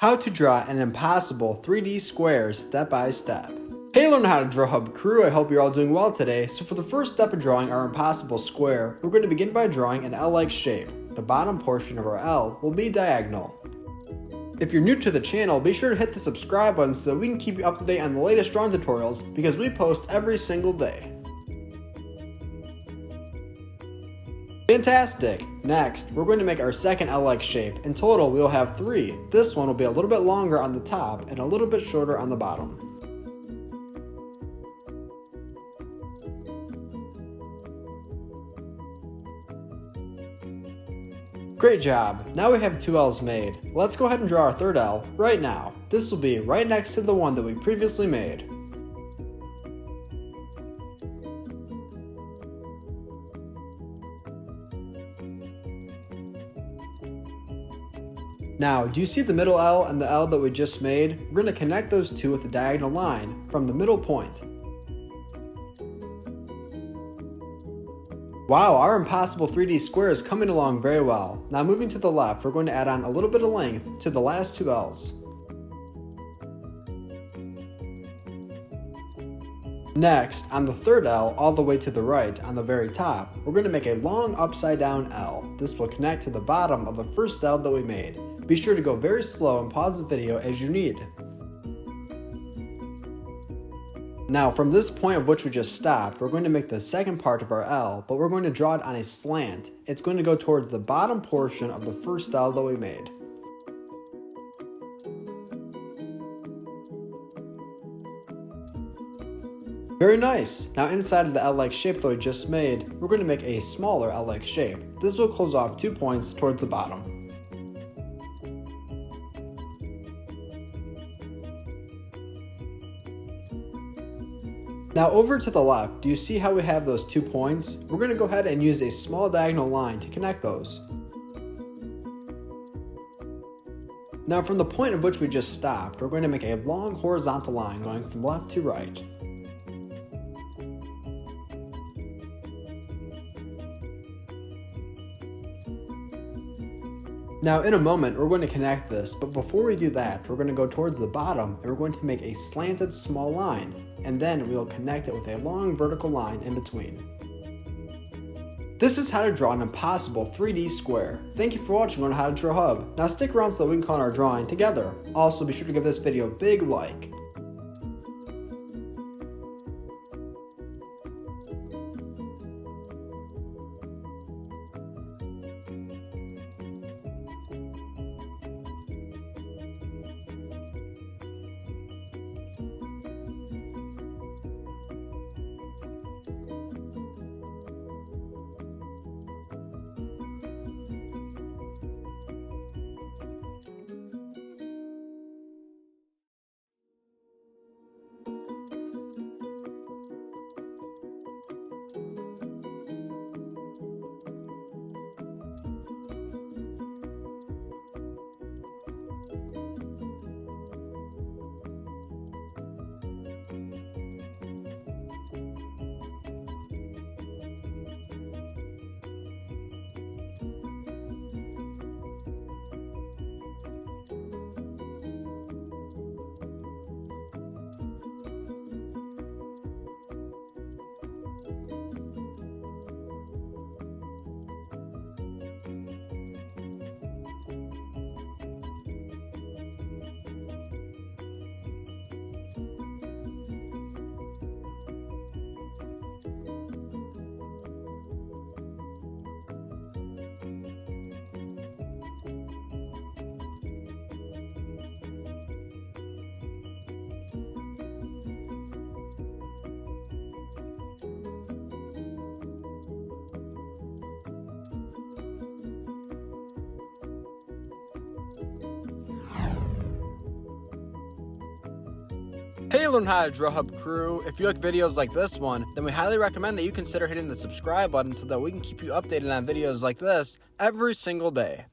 How to draw an impossible 3D square step by step. Hey, learn how to draw Hub crew. I hope you're all doing well today. So for the first step of drawing our impossible square, we're going to begin by drawing an L-like shape. The bottom portion of our L will be diagonal. If you're new to the channel, be sure to hit the subscribe button so that we can keep you up to date on the latest drawing tutorials because we post every single day. Fantastic! Next, we're going to make our second L-like shape. In total, we'll have 3. This one will be a little bit longer on the top and a little bit shorter on the bottom. Great job! Now we have 2 L's made. Let's go ahead and draw our third L right now. This will be right next to the one that we previously made. Now, do you see the middle L and the L that we just made? We're going to connect those two with a diagonal line from the middle point. Wow, our impossible 3D square is coming along very well. Now moving to the left, we're going to add on a little bit of length to the last 2 L's. Next, on the third L, all the way to the right, on the very top, we're going to make a long upside down L. This will connect to the bottom of the first L that we made. Be sure to go very slow and pause the video as you need. Now from this point of which we just stopped, we're going to make the second part of our L, but we're going to draw it on a slant. It's going to go towards the bottom portion of the first L that we made. Very nice! Now inside of the L-like shape that we just made, we're going to make a smaller L-like shape. This will close off 2 points towards the bottom. Now over to the left, do you see how we have those 2 points? We're going to go ahead and use a small diagonal line to connect those. Now from the point of which we just stopped, we're going to make a long horizontal line going from left to right. Now in a moment we're going to connect this, but before we do that, we're going to go towards the bottom and we're going to make a slanted small line, and then we'll connect it with a long vertical line in between. This is how to draw an impossible 3D square. Thank you for watching Learn How to Draw Hub. Now stick around so we can call our drawing together. Also be sure to give this video a big like. Hey, Learn How to Draw Hub crew. If you like videos like this one, then we highly recommend that you consider hitting the subscribe button so that we can keep you updated on videos like this every single day.